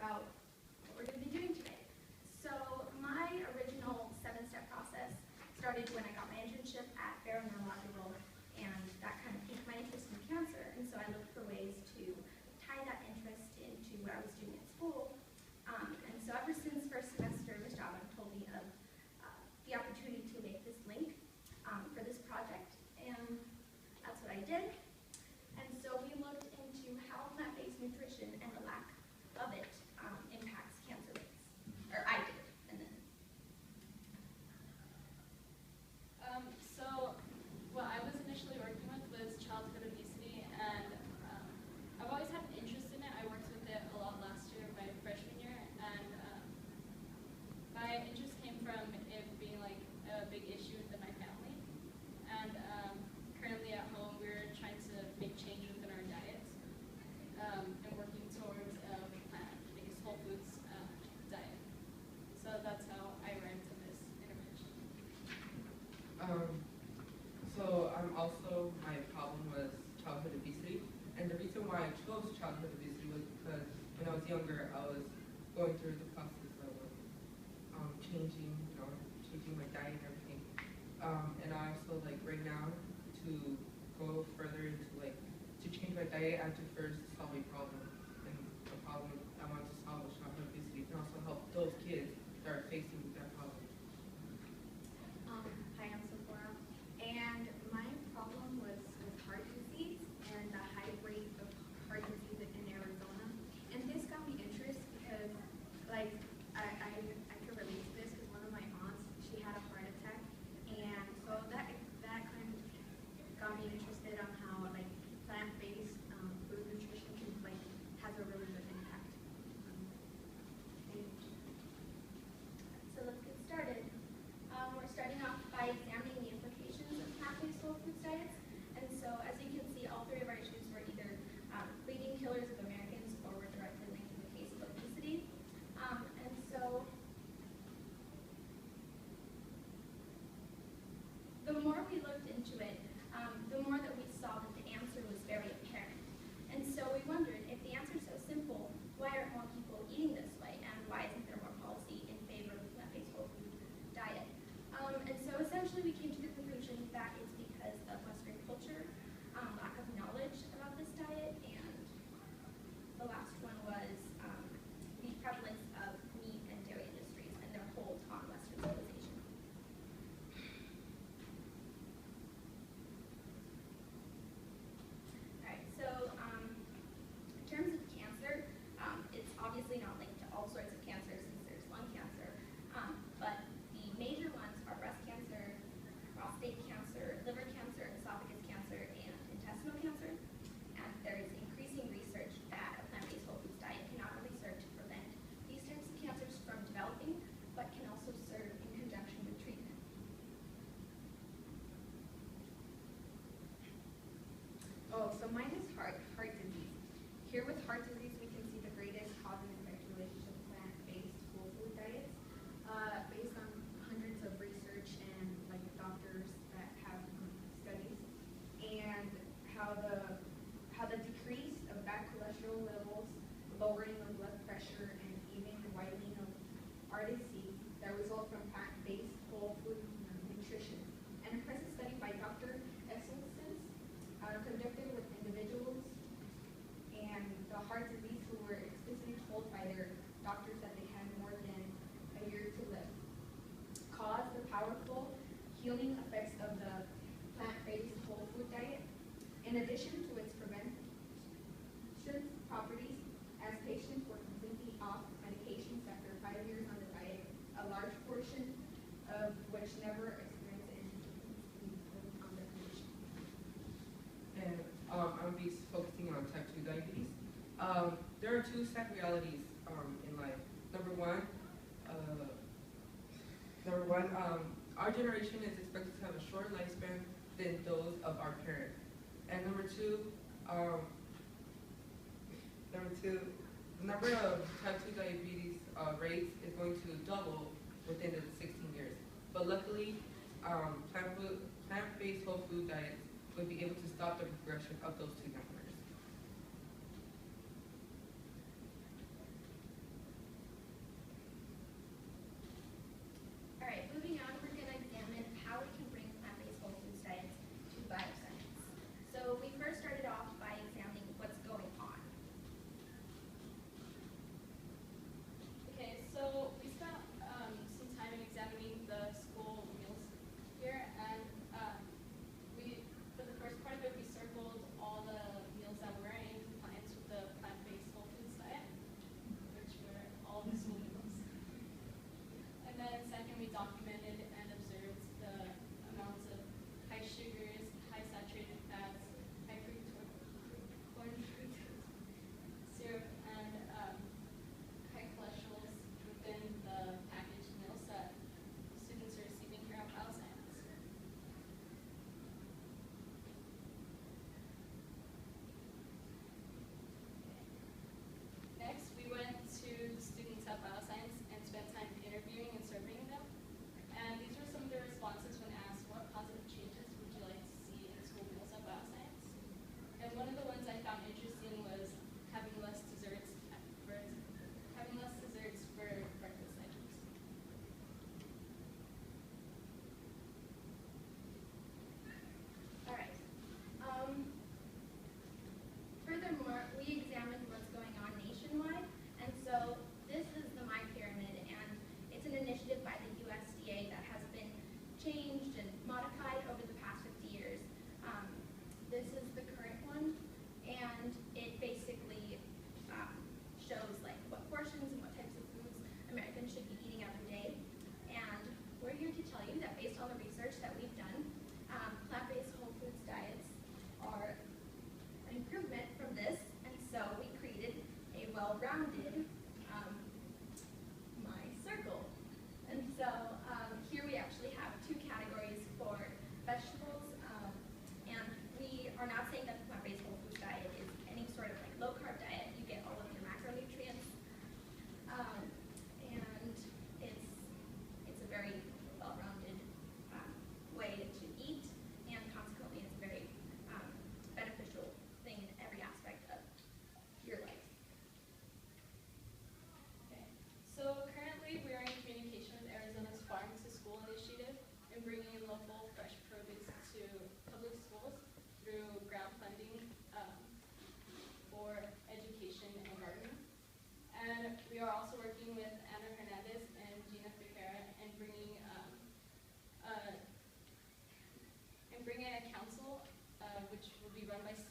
about what we're going to be doing today. So my original 7-step process started when I got my internship at Bioscience, and that kind of piqued my interest in cancer. And so I looked for ways to tie that interest into what I was doing at school. And so ever since first semester, Ms. Java told me of the opportunity to make this link for this project, and that's what I did. And so we looked into how plant-based nutrition and the lack of it impacts cancer rates. Or I did, and then. So what I was initially working with was childhood obesity, and I've always had an interest in it. I worked with it a lot last year, my freshman year, and my interest came from it being like a big issue within my family. And currently at home, we're trying to make change within our diets and working towards a plant-based whole foods diet. So that's how I arrived at this intervention. So my problem was childhood obesity, and the reason why I chose childhood obesity was because when I was younger, I was going through the process of changing my diet and everything. And I also right now to go further into to change my diet, I have to first solve a problem, and the problem I want to solve is childhood obesity, and also help those kids that are facing that problem. Hi, I'm Sophomore, and my problem was with heart disease and the high rate of heart disease in Arizona. And this got me interested because, I could relate to this because one of my aunts, she had a heart attack, and so that kind of got me interested on how plant-based food nutrition can has a really good impact. So let's get started. We're starting off by examining the implications of plant-based whole foods diets. And so as you can see, all 3 of our issues were either leading killers of Americans or were directly linked to the case of obesity. And so the more we looked into it, the more that we saw that the answer was very apparent. And so we wondered, if the answer is so simple, why aren't more people eating this way? And why isn't there more policy in favor of a plant-based whole food diet? And so essentially we came to the conclusion that it's because of Western culture, lack of knowledge about this diet, and the last one was the prevalence of meat and dairy industries and their hold on Western civilization. Alright, so in terms of cancer, it's obviously not linked to all sorts of cancer since there's lung cancer, but the major ones are breast cancer, prostate cancer, liver cancer, esophagus cancer, and intestinal cancer. And there is increasing research that a plant-based whole foods diet can not only serve to prevent these types of cancers from developing, but can also serve in conjunction with treatment. Oh, so mine is heart disease. Here with heart disease, we can see the greatest cause and effect relationship of plant-based whole food diets, based on hundreds of research and doctors that have studies, and how the decrease of bad cholesterol levels, lowering of blood pressure, and even widening of RDC that result from plant-based whole food nutrition. And a present study by Dr. Esselstyn conducted with individuals and the heart disease who were explicitly told by their doctors that they had more than a year to live, caused the powerful healing effects of the plant-based whole food diet, in addition to its prevention properties, as patients were completely off medications after 5 years on the diet, a large portion of which never experienced any improvement on the condition. And I'm going to be focusing on type 2 diabetes. There are 2 sad realities in life. Number one, our generation is expected to have a shorter lifespan than those of our parents. And number two, the number of type 2 diabetes rates is going to double within the 16 years. But luckily, plant-based whole food diets would be able to stop the progression of those 2 numbers.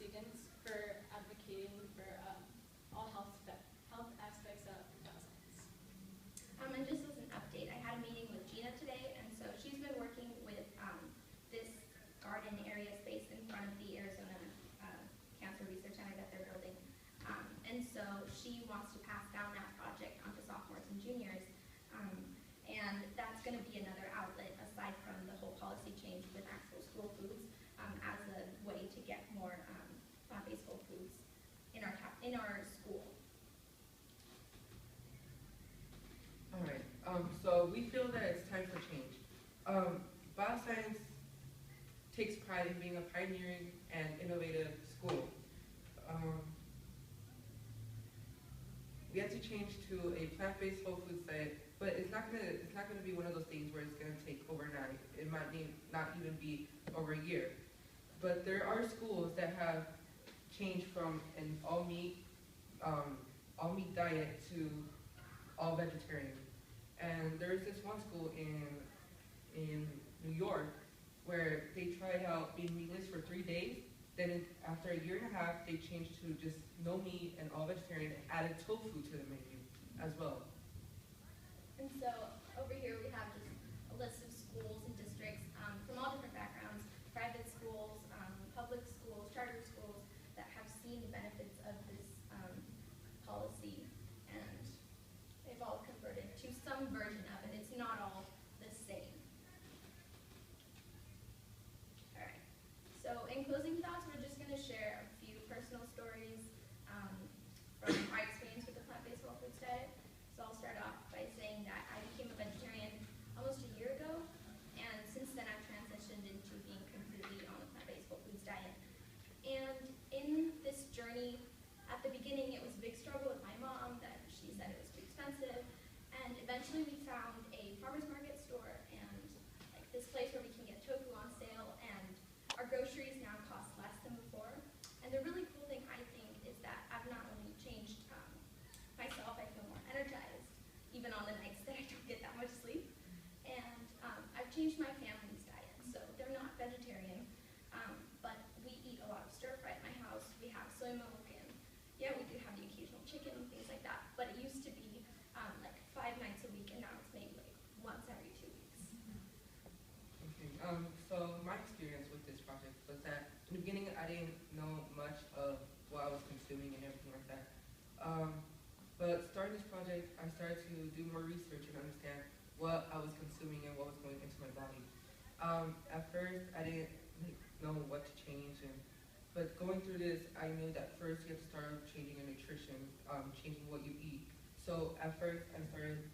students for advocating for all health aspects of bioscience. And just as an update, I had a meeting with Gina today, and so she's been working with this garden area space in front of the Arizona Cancer Research Center that they're building. And so she wants to pass down that project onto sophomores and juniors. And that's going to be another outlet aside from the whole policy change with actual school foods as a way to get more plant-based whole foods in our school. All right. So we feel that it's time for change. Bioscience takes pride in being a pioneering and innovative school. We have to change to a plant-based whole food diet, but it's not gonna be one of those things where it's gonna take overnight. It might not even be over a year. But there are schools that have changed from an all meat diet to all vegetarian. And there's this one school in New York where they tried out being meatless for 3 days. Then after a year and a half, they changed to just no meat and all vegetarian and added tofu to the menu as well. And so over here we have just a list of schools and districts from all different backgrounds, private schools, public schools, charter schools that have seen the benefits of this policy, and they've all converted to some version of it. It's not all the same. All right. So in closing thoughts, we're just going to share a few personal stories from my experience with the plant-based whole foods diet. So I'll start off by saying that I became a vegetarian almost a year ago, and since then I've transitioned into being completely on the plant-based whole foods diet. And in this journey, at the beginning it was a big struggle with my mom that she said it was too expensive, and eventually we found a farmer's market store and like this place where we can get tofu on sale, and our groceries now cost less than before. And the really cool thing I think is that I've not only changed myself, I feel more energized, even on the nights that I don't get that much sleep. And I've changed my family's diet, so they're not vegetarian, but we eat a lot of stir fry at my house. We have soy milk, and yeah, we do have the occasional chicken and things like that, but it used to be like 5 nights a week, and now it's maybe like once every 2 weeks. Okay. So my experience with this project was that in the beginning I didn't know much of what I was consuming and everything like that. But starting this project, I started to do more research and understand what I was consuming and what was going into my body. At first, I didn't know what to change, but going through this, I knew that first you have to start changing your nutrition, changing what you eat. So at first, I started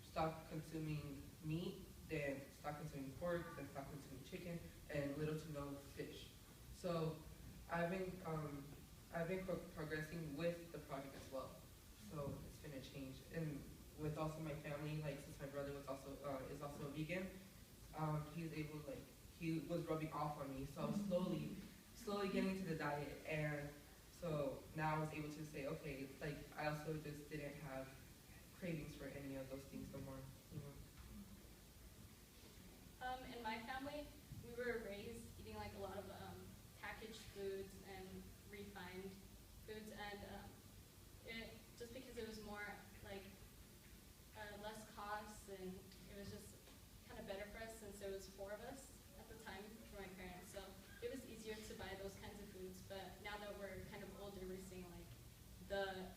stop consuming meat, then stop consuming pork, then stop consuming chicken, and little to no fish. So I've been progressing with the project as well. So it's been a change, and with also my family, like since my brother was also is also a vegan, he was rubbing off on me. So I was slowly getting into the diet, and so now I was able to say, okay, it's like I also just didn't have cravings for any of those things no more. You know? In my family, we were raised eating like a lot of packaged foods and refined foods, and just because it was more like less cost, and it was just kind of better for us since there was 4 of us at the time for my parents, so it was easier to buy those kinds of foods. But now that we're kind of older, we're seeing like the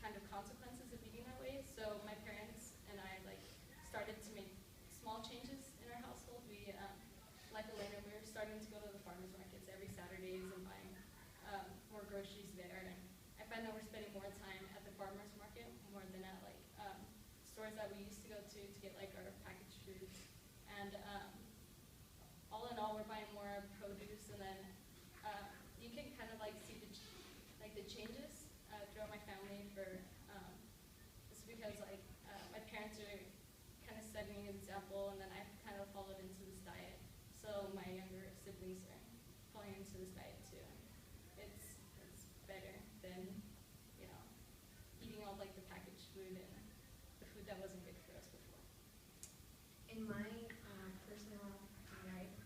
kind of consequences of eating that way. So my parents and I like started to make small changes in our household. We like Elena, we were starting to go to the farmers markets every Saturdays and buying more groceries there. And I find that we're spending more time at the farmers market more than at like stores that we used to go to get like our packaged foods. And all in all, we're buying more produce, and then you can kind of like see the changes throughout my family. For it's because like my parents are kind of setting an example, and then I've kind of followed into this diet. So my younger siblings are falling into this diet too. It's better than eating all like the packaged food and the food that wasn't good for us before. In my personal life,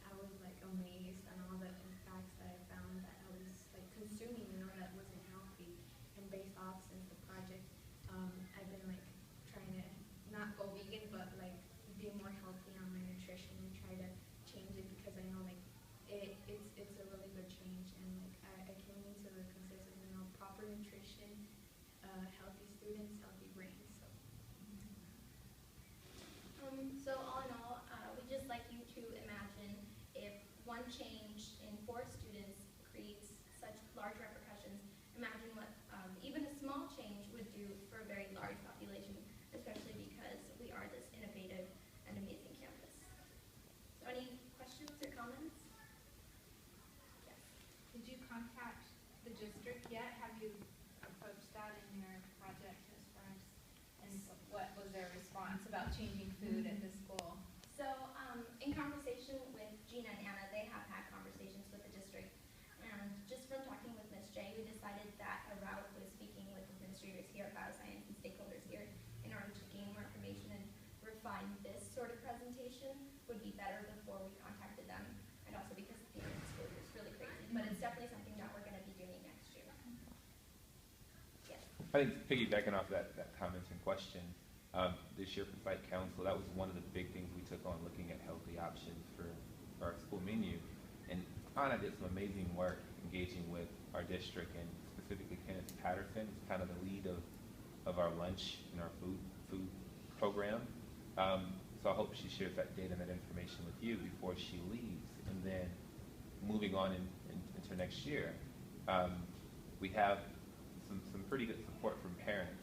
I was like amazed on all the impacts that I found that one change in 4 students creates such large repercussions. Imagine what even a small change would do for a very large population, especially because we are this innovative and amazing campus. So any questions or comments? Yes. Did you contact the district yet? Have you approached that in your project as far as, and what was their response about changing food at the school? So in conversation with Gina and Anna, they have had conversations with the district. And just from talking with Ms. J, we decided that a route was speaking with administrators here at Bioscience and stakeholders here in order to gain more information and refine this sort of presentation would be better before we contacted them. And also because the end of the school year is really crazy. But it's definitely something that we're going to be doing next year. Yes. I think piggybacking off that comment and question, this year for Site Council, that was one of the big things we took on, looking at healthy options for our school menu. And Anna did some amazing work engaging with our district, and specifically Kenneth Patterson is kind of the lead of our lunch and our food program. So I hope she shares that data and that information with you before she leaves. And then moving on into next year, we have some pretty good support from parents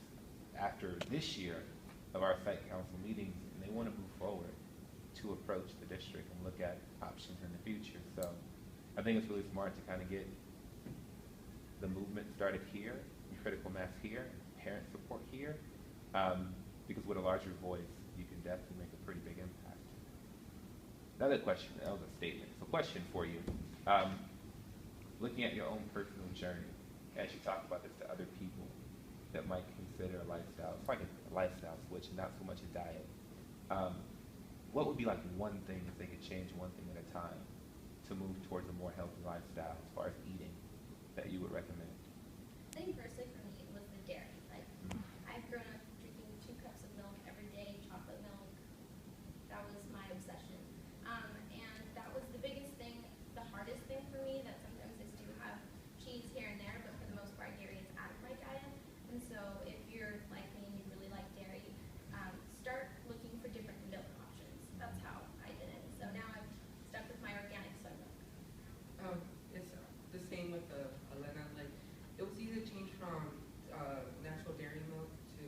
after this year of our site council meetings, and they want to move forward to approach the district and look at options in the future. So I think it's really smart to kind of get the movement started here, and critical mass here, parent support here, because with a larger voice, you can definitely make a pretty big impact. Another question, that was a statement. So question for you, looking at your own personal journey, as you talk about this to other people that might consider a lifestyle, it's like a lifestyle switch and not so much a diet. What would be like one thing, if they could change one thing at a time, to move towards a more healthy lifestyle as far as eating, that you would recommend? I think personally for me it was the dairy. Like I've grown up drinking 2 cups of milk every day, chocolate milk. That was my obsession. And that was the biggest thing, the hardest thing for me, that sometimes I do have cheese here and there, but for the most part dairy is out of my diet. And so if you're like me and you really like dairy, start looking for different milk options. That's how I did it. So now I've stuck with my organic soy milk. It's the same with Elena. Like, it was easy to change from natural dairy milk to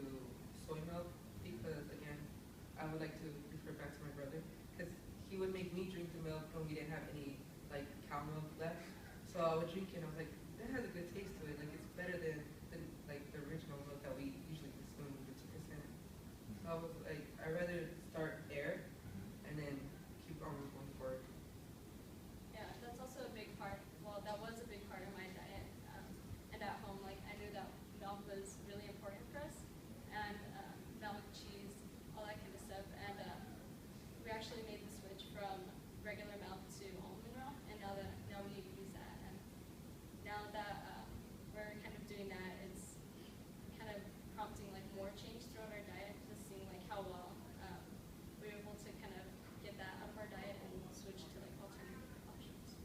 soy milk because, again, I would like to refer back to my brother because he would make me drink the milk when we didn't have any like cow milk left. So I would drink it and I was like, that has a good taste to it. Like, it's better than like the original milk that we usually consume with 2%. So I was like, I'd rather start there and then keep on going forward. Yeah, that's also a big part. Well, that was a big part of my diet. And at home, like I knew that milk was really important for us, and milk, cheese, all that kind of stuff. And we actually made the switch from regular milk to almond milk, and now we use that. And now that we're kind of doing that, it's kind of prompting like more change throughout our diet, just seeing like how well we're able to kind of get that out of our diet and switch to like alternative options.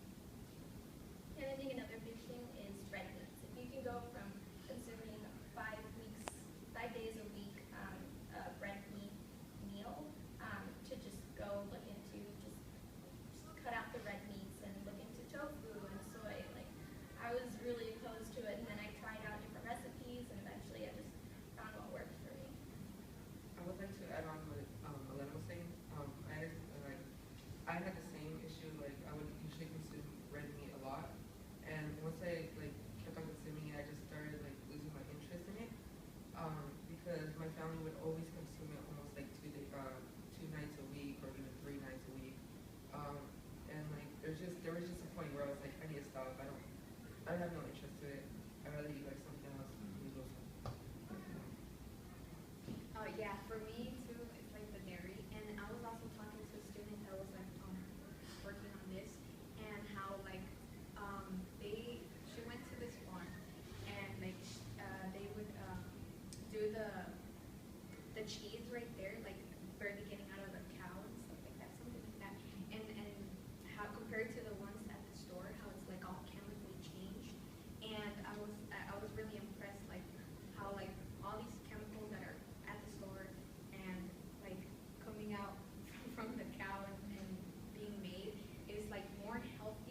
And I think another big thing is red meats. If you can go from consuming 5 days a week a red meat meal to just go look into just cut out the red meats and look into tofu and soy. Like I was really opposed to it, and then I tried out different recipes, and eventually I just found what worked for me. I would like to add on what Elena was saying. I had the same issue. Like I would usually consume red meat a lot, and once I like kept on consuming it, I just started like losing my interest in it. Because my family would always consume it almost like 2 nights a week or even 3 nights a week. And like there was just a point where I was like, I need to stop. I have no interest in it. I'd rather eat like something else. Yeah, for me too, it's like the dairy. And I was also talking to a student that was like working on this, and how like she went to this farm, and like they would do the cheese right there, like barely getting out of the cow and stuff like that, something like that. And how compared to the ones at the store, how it's like all chemically changed. And I was really impressed, like how like all these chemicals that are at the store and like coming out from the cow and being made is like more healthy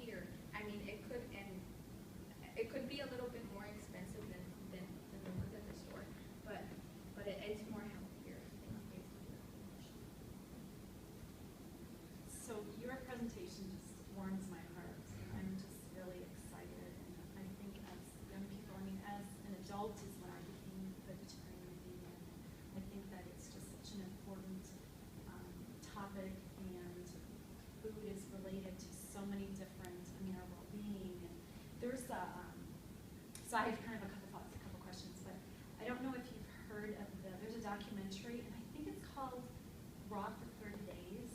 related to so many different, I mean, our well-being. And there's a, so I have kind of a couple thoughts, a couple questions, but I don't know if you've heard of there's a documentary, and I think it's called Raw for 30 Days.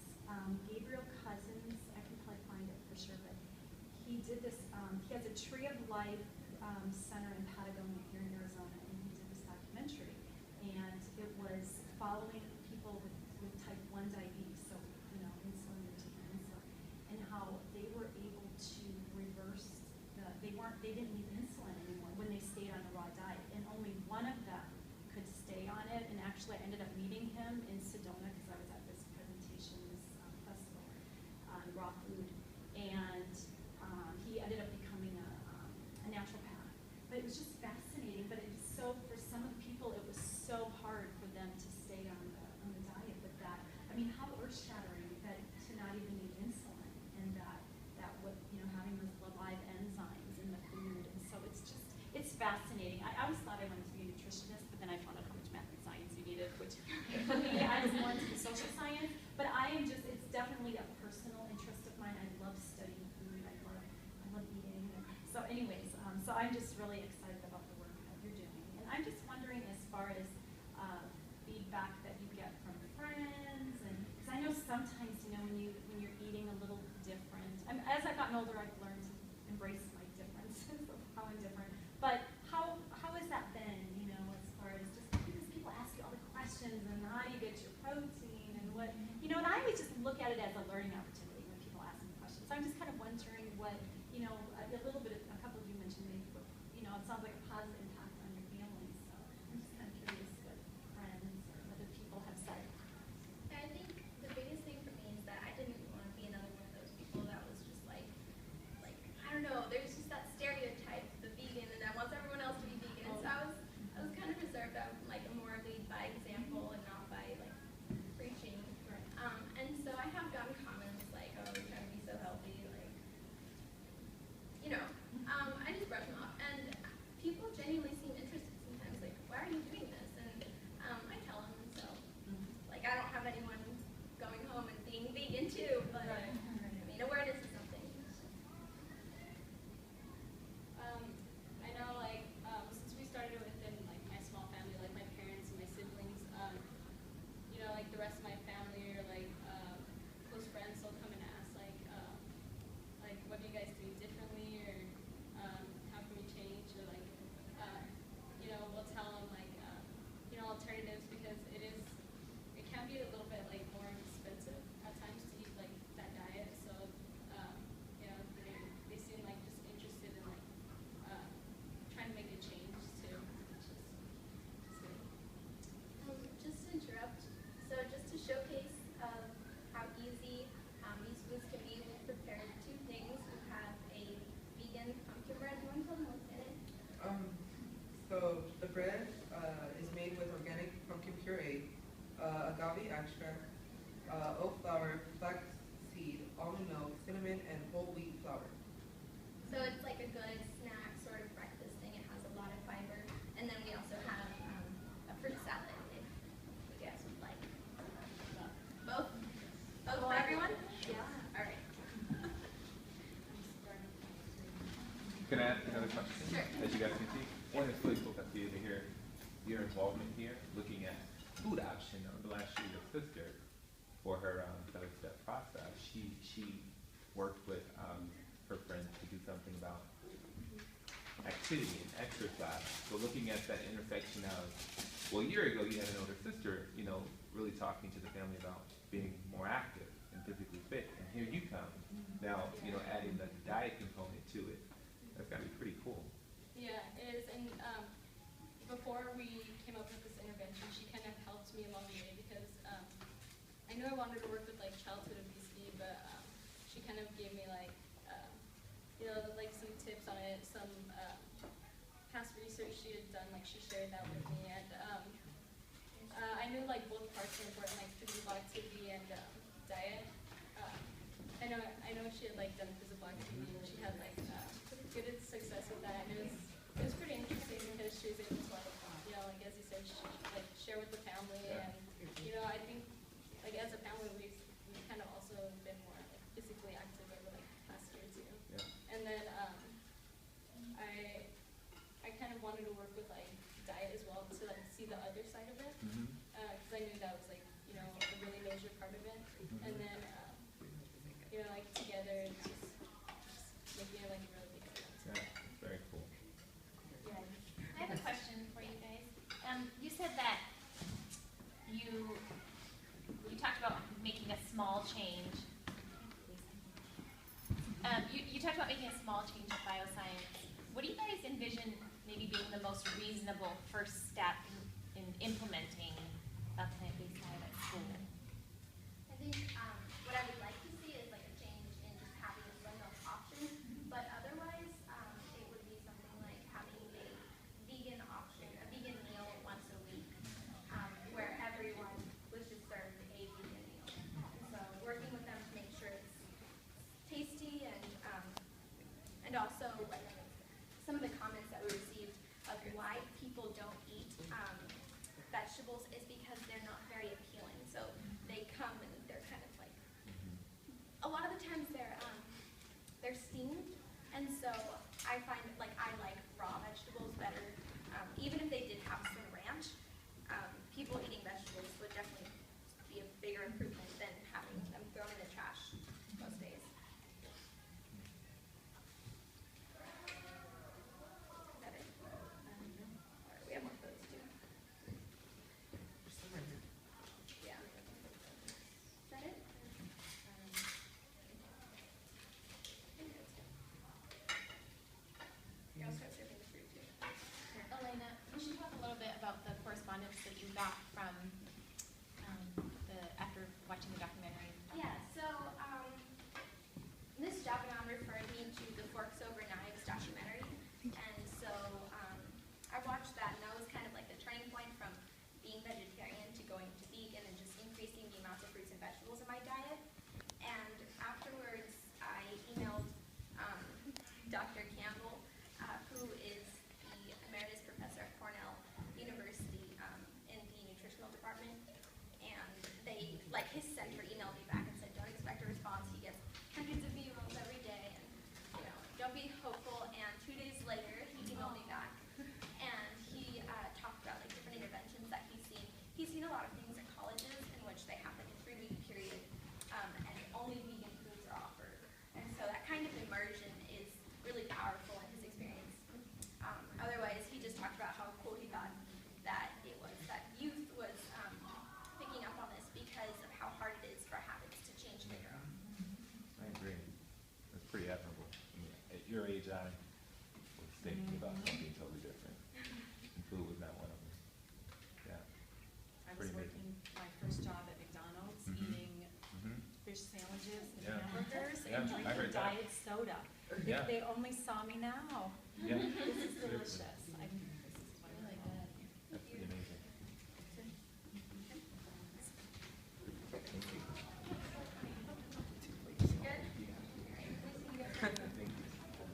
Gabriel Cousins, I can probably find it for sure, but he did this, he has a Tree of Life center in Patagonia here in Arizona, and he did this documentary. And it was following people with type 1 diabetes, so, you know, insulin, they're taking insulin, and how they were able to reverse they didn't need insulin anymore when they stayed on the raw diet. And only one of them could stay on it. And actually, I ended up meeting him in Sedona because I was at this presentation, this festival on raw food. And he ended up becoming a naturopath. But it was just fascinating. But it was so, for some of the people, it was so hard for them to stay on the diet. But that, I mean, how earth-shattering that to not even need insulin, and that what, you know, having those live enzymes in the food. And so it's fascinating. I always thought I wanted to be a nutritionist, but then I found out how much math and science you needed, which for me, I was more into the social science. But it's definitely a personal interest of mine. I love studying food. I love eating. So anyways, so I'm just really excited about the work that you're doing. And I'm just wondering, as far as feedback that you get from friends, and because I know sometimes, you know, when you're eating a little different. As I've gotten older, I've learned to embrace my differences of how I'm different. But how has that been, you know, as far as just because people ask you all the questions and how do you get your protein and what, you know, and I always just look at it as a learning opportunity when people ask me questions. So I'm just kind of wondering what, you know, a little bit, a couple of you mentioned maybe, you know, it sounds like a positive impact on your family. So I'm just kind of curious what friends or other people have said. I think the biggest thing for me is that I didn't want to be another one of those people that was just like I don't know, there's just that stereotype, the vegan, and that wants everyone else to be vegan. And so I was kind of reserved. I was like more lead by example and not by like preaching. And so I have gotten comments like, oh, you're trying to be so healthy, like, you know, I just brush them off. And people genuinely seem interested sometimes, like, why are you doing this? And I tell them, and so, like, I don't have anyone going home and being vegan too, but I mean, awareness is something. I know, like, since we started within, like, my small family, like, my parents and my siblings, you know, like, the rest of my family or, like, close friends will come and ask, like, what do you guys do differently, or how can we change, or, like, you know, we'll tell them, like, you know, alternatives, because it can be a little bit, like, more expensive at times to eat, like, that diet, so, you know, they seem, like, just interested in, like, trying to make a change, too, which is good. Just to interrupt, so just to showcase how easy these foods can be, we've prepared two things. We have a vegan pumpkin bread. Do you want to tell them what's in it? So the bread is made with organic pumpkin puree, agave extract, oat flour, flax seed, almond milk, cinnamon, and whole wheat flour. So it's like a good snack, sort of breakfast thing. It has a lot of fiber. And then we also have a fruit salad, if you guys would like. Both? Both for everyone? Yeah. All right. Can I ask another question? Sure. As you guys can see, one is really cool to see to hear your involvement here, looking at food option. Last year, your sister, for her 7-step process, she worked with her friends to do something about activity and exercise. So looking at that intersection of, well, a year ago you had an older sister, you know, really talking to the family about being more active and physically fit, and here you come now, you know, adding the diet component to it. That's gotta be pretty cool. Yeah, it is, and before we came up with this intervention, she kind of helped me along the way, because I knew I wanted to work with, like, childhood obesity, but she kind of gave me, like, you know, like, some tips on it, some past research she had done, like, she shared that with me, and I knew, like, both parts were important, like physical activity and diet. I know she had, like, done physical activity, and she had, like, good success with that, and it was pretty interesting, because she was able to, like, you know, like, as you said, like, share with the family, and, you know, I think, like, as a family, we've kind of also been more, like, physically active wanted to work with like diet as well to like see the other side of it, Mhm. because I knew that was like, you know, a really major part of it. And then, you know, like together, it's just making it like a really big difference. Yeah, it's very cool. Yeah. I have a question for you guys. You said that you talked about making a small change. You talked about making a small change at Bioscience. What do you guys envision maybe being the most reasonable first step in implementing a plant-based diet at school? I think what I would like to see is like a change in just having a soy milk option, but otherwise it would be something like having a vegan option, a vegan meal once a week, where everyone was just served a vegan meal. And so working with them to make sure it's tasty and also like some of the comments that we received of why people don't eat vegetables is because they're not very appealing. So they come and they're kind of like, a lot of the times they're steamed, and so I find like I like raw vegetables better. Even if they did have some ranch, people eating vegetables would definitely be a bigger improvement than having them thrown in the trash most days. Is that it? Or we have more of those too. There's some right here. Yeah. Is that it? Yeah, I'll start serving the fruit too. Elena, you should talk a little bit about the correspondence that you got from after watching the documentary. Yeah, so Miss Javanon referred me to the Forks Over Knives documentary, and so I watched that, and that was kind of like the turning point from being vegetarian to going to vegan and just increasing the amount of fruits and vegetables in my diet. And afterwards, I emailed Dr. Campbell, who is the emeritus professor at Cornell University in the nutritional department. And they, like, his center emailed me back and said, don't expect a response. He gets hundreds of emails every day, and, you know, don't be hopeful. And 2 days later, he emailed me back, and he talked about, like, different interventions that he's seen. He's seen a lot of things at colleges in which they have, like, a 3-week period, and only vegan foods are offered. And so that kind of immersion is really powerful in his experience. Otherwise, he just talked about how cool he thought that it was that youth was picking up on this because of how hard it is for habits to change later on. I agree. That's pretty admirable. I mean, at your age, I was thinking about something totally different. And food was not one of them. Yeah. I was Pretty amazing. working my first job at McDonald's, Mhm. eating Mhm. fish sandwiches and Yeah. hamburgers Yeah, and I drinking heard that. diet soda. Yeah. If they only saw me now. Yeah. This is Seriously. delicious.